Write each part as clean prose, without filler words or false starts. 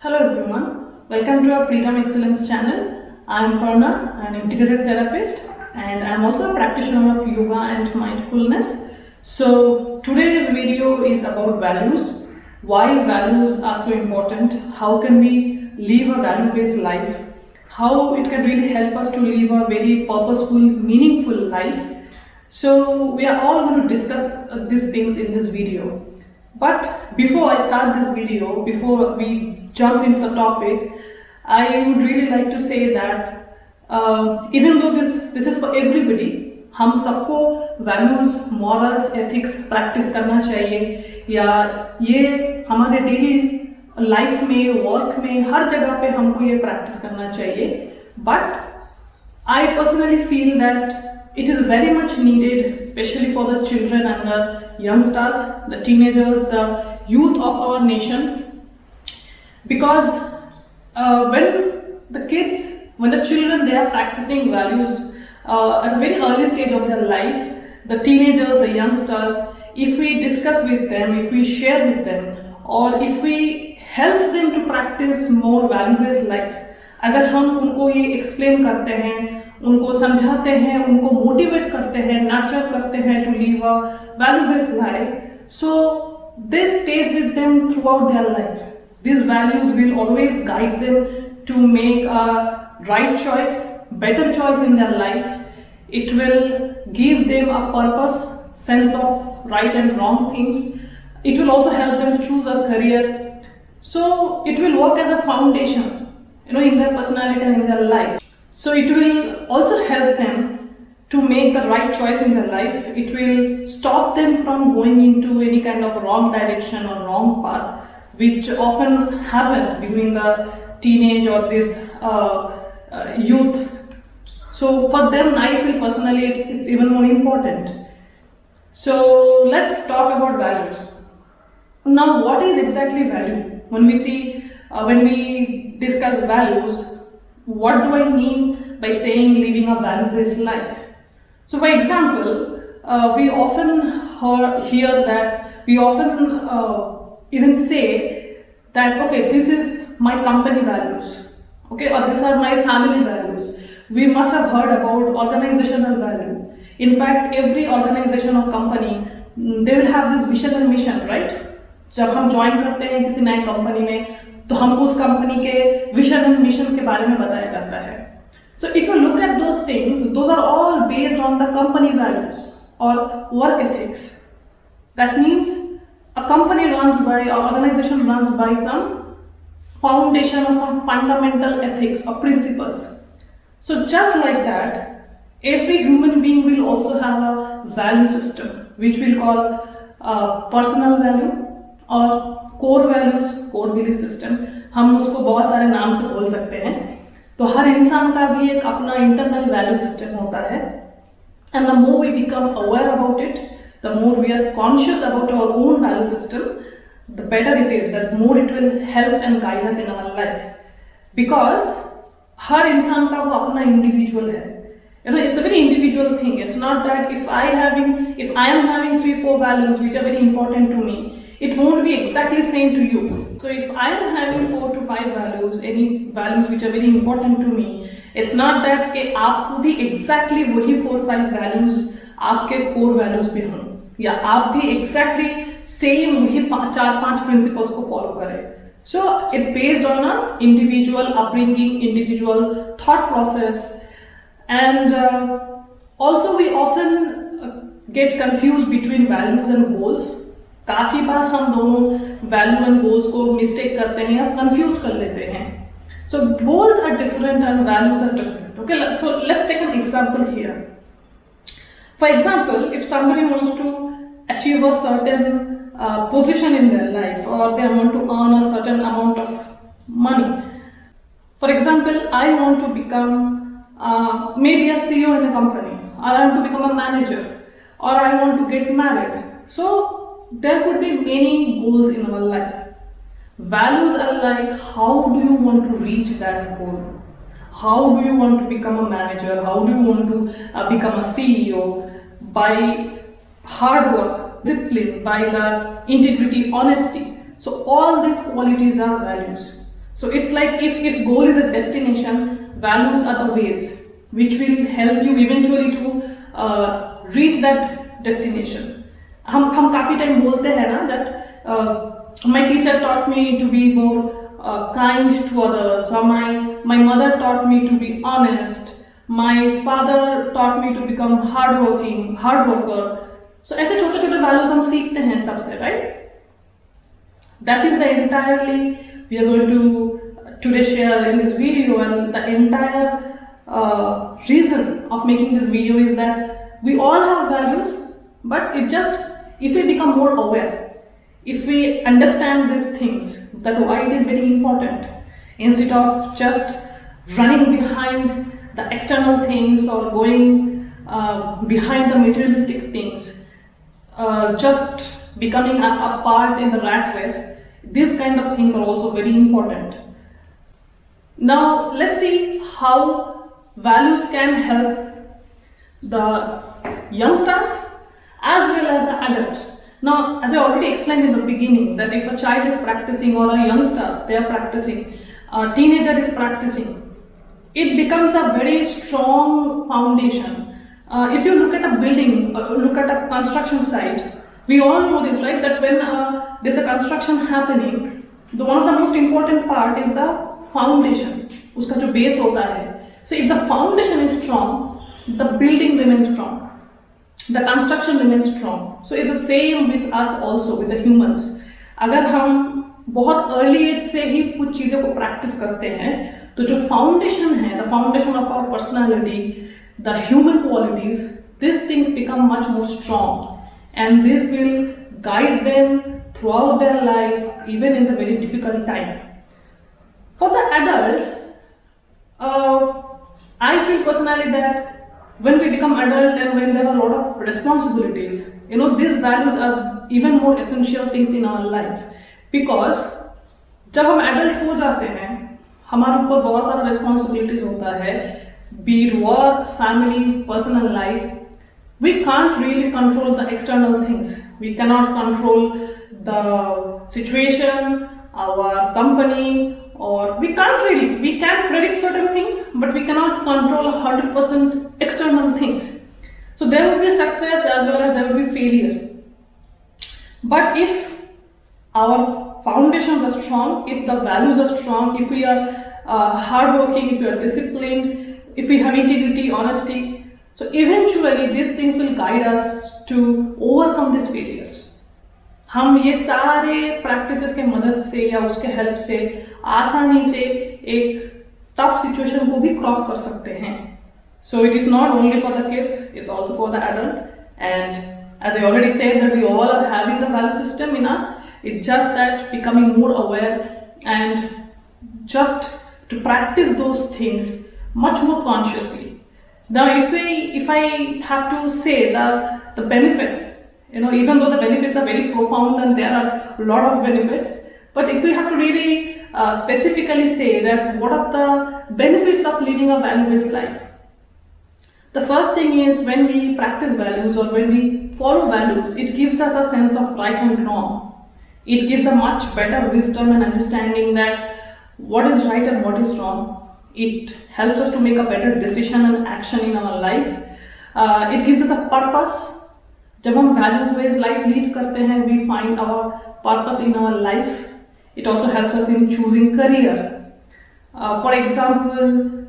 Hello everyone, welcome to our Freedom Excellence channel. I am Parna, an integrated therapist, and I am also a practitioner of yoga and mindfulness. So today's video is about values, why values are so important, how can we live a value-based life, how it can really help us to live a very purposeful, meaningful life. So we are all going to discuss these things in this video. But before I start this video, before we jump into the topic, I would really like to say that even though this is for everybody, हम सबको values, morals, ethics practice करना चाहिए, या ये हमारे daily life में, work में, हर जगह पे हमको ये practice करना चाहिए. But I personally feel that it is very much needed, especially for the children and the youngsters, the teenagers, the youth of our nation, because when the children, they are practicing values at a very early stage of their life, the teenagers, the youngsters, if we discuss with them, if we share with them, or if we help them to practice more value-based life, अगर हम उनको ये explain करते हैं, उनको समझाते हैं, उनको मोटिवेट करते हैं, नर्चर करते हैं to live a value-based life, so this stays with them throughout their life. These values will always guide them to make a right choice, better choice in their life. It will give them a purpose, sense of right and wrong things. It will also help them choose a career. So it will work as a foundation, in their personality and in their life. So it will also help them to make the right choice in their life. It will stop them from going into any kind of wrong direction or wrong path, which often happens during the teenage or this youth. So for them, I feel personally it's even more important. So let's talk about values. Now, what is exactly value? When we discuss values, what do I mean by saying living a value-based life? So for example, we often hear that, we often even say that, okay, this is my company values, okay, or these are my family values. We must have heard about organizational value. In fact, every organization or company, they will have this vision and mission, right? जब हम join करते हैं किसी नए company में, तो हमको उस कंपनी के विजन एंड मिशन के बारे में बताया जाता है. So if you look at those things, those are all based on the company values or work ethics. That means a company runs by, or organization runs by some foundation or some fundamental ethics or principles. So just like that, every human being will also have a value system, which we'll call personal value or core values, core belief system. हम उसको बहुत सारे नाम से बोल सकते हैं. तो हर इंसान का भी एक अपना internal value system होता है. And the more we become aware about it, the more we are conscious about our own value system, the better it is, the more it will help and guide us in our life. Because हर इंसान का वो अपना individual है. It's a very individual thing. It's not that if I am having 3-4 values which are very important to me, it won't be exactly same to you. So if I am having 4 to 5 values, any values which are very important to me, it's not that कि आपको भी exactly वही 4-5 values आपके core values पे हों, या आप भी exactly same वही 4-5 principles को follow करें. So it's based on a individual upbringing, individual thought process, and also we often get confused between values and goals. काफी बार हम दोनों वैल्यू एंड गोल्स को मिस्टेक करते हैं या कंफ्यूज कर लेते हैं. So goals are different and values are different. Okay, so let's take an example here. For example, if somebody wants to achieve a certain position in their life, or they want to earn a certain amount of money. For example, I want to become maybe a CEO in a company, or I want to become a manager, or I want to get married. So there could be many goals in our life. Values are like, how do you want to reach that goal? How do you want to become a manager? How do you want to become a CEO? By hard work, discipline, by the integrity, honesty. So all these qualities are values. So it's like if goal is a destination, values are the ways which will help you eventually to reach that destination. हम काफी time बोलते हैं ना that my teacher taught me to be more kind to others, or my mother taught me to be honest, my father taught me to become hard worker. So ऐसे छोटे छोटे values हम सीखते हैं सबसे, right? That is the entirely we are going to today share in this video, and the entire reason of making this video is that we all have values, but it just, if we become more aware, if we understand these things, that why it is very important, instead of just running behind the external things or going behind the materialistic things, just becoming a part in the rat race, these kind of things are also very important. Now let's see how values can help the youngsters as well as the adults. Now, as I already explained in the beginning, that if a child is practicing or a youngsters, they are practicing, a teenager is practicing, it becomes a very strong foundation. If you look at a building, look at a construction site, we all know this, right? That when there's a construction happening, one of the most important part is the foundation. Uska jo base hota hai. So if the foundation is strong, the building remains strong. The construction remains strong. So it's the same with us also, with the humans. अगर हम बहुत early age से ही कुछ चीज़ों को practice करते हैं, तो जो foundation है, the foundation of our personality, the human qualities, these things become much more strong, and this will guide them throughout their life, even in the very difficult time. For the adults, I feel personally that when we become adult and when there are a lot of responsibilities, these values are even more essential things in our life, because जब हम adult हो जाते हैं, हमारे ऊपर बहुत सारा responsibilities होता है, be it work, family, personal life. We can't really control the external things. We cannot control the situation, our company, or we can predict certain things, but we cannot control 100% external things. So there will be success as well as there will be failure. But if our foundations are strong, if the values are strong, if we are hardworking, if we are disciplined, if we have integrity, honesty, so eventually these things will guide us to overcome these failures. हम ये सारे practices के मदद से या उसके help से आसानी से एक tough situation को भी cross कर सकते हैं. So it is not only for the kids, it's also for the adult. And as I already said, that we all are having the value system in us. It's just that becoming more aware and just to practice those things much more consciously. Now, if I have to say the benefits, even though the benefits are very profound and there are a lot of benefits, but if we have to really specifically say that what are the benefits of living a value-based life, the first thing is when we practice values or when we follow values, it gives us a sense of right and wrong. It gives a much better wisdom and understanding that what is right and what is wrong. It helps us to make a better decision and action in our life. It gives us a purpose. जब हम value-based life lead करते हैं, we find our purpose in our life. It also helps us in choosing career. For example,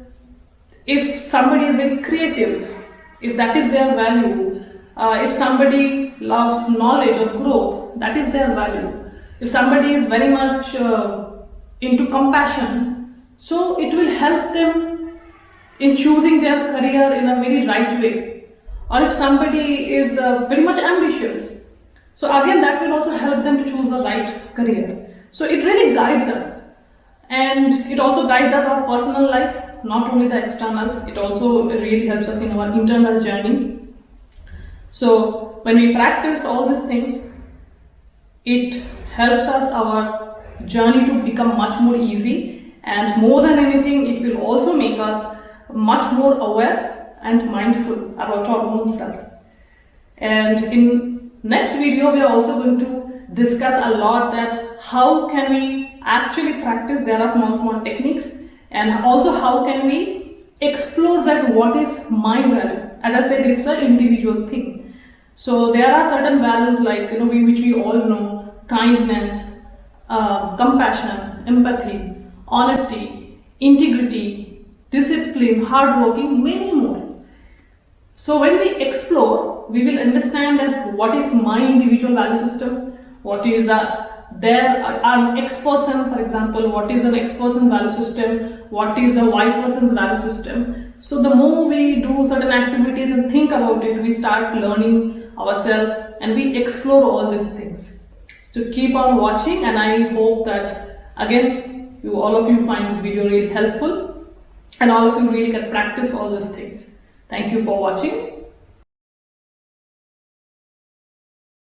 if somebody is very creative, if that is their value, if somebody loves knowledge or growth, that is their value. If somebody is very much into compassion, so it will help them in choosing their career in a very right way. Or if somebody is very much ambitious, so again that will also help them to choose the right career. So it really guides us, and it also guides us our personal life, not only the external. It also really helps us in our internal journey. So when we practice all these things, it helps us our journey to become much more easy, and more than anything, it will also make us much more aware and mindful about our own self. And in next video, we are also going to discuss a lot that how can we actually practice. There are small techniques, and also how can we explore that what is my value. As I said, it's an individual thing. So there are certain values like, which we all know: kindness, compassion, empathy, honesty, integrity, discipline, hardworking, many more. So when we explore, we will understand that what is my individual value system, what is an X person, for example, what is an X person value system, what is a Y person's value system. So the more we do certain activities and think about it, we start learning ourselves and we explore all these things. So keep on watching, and I hope that again all of you find this video really helpful and all of you really can practice all these things. Thank you for watching.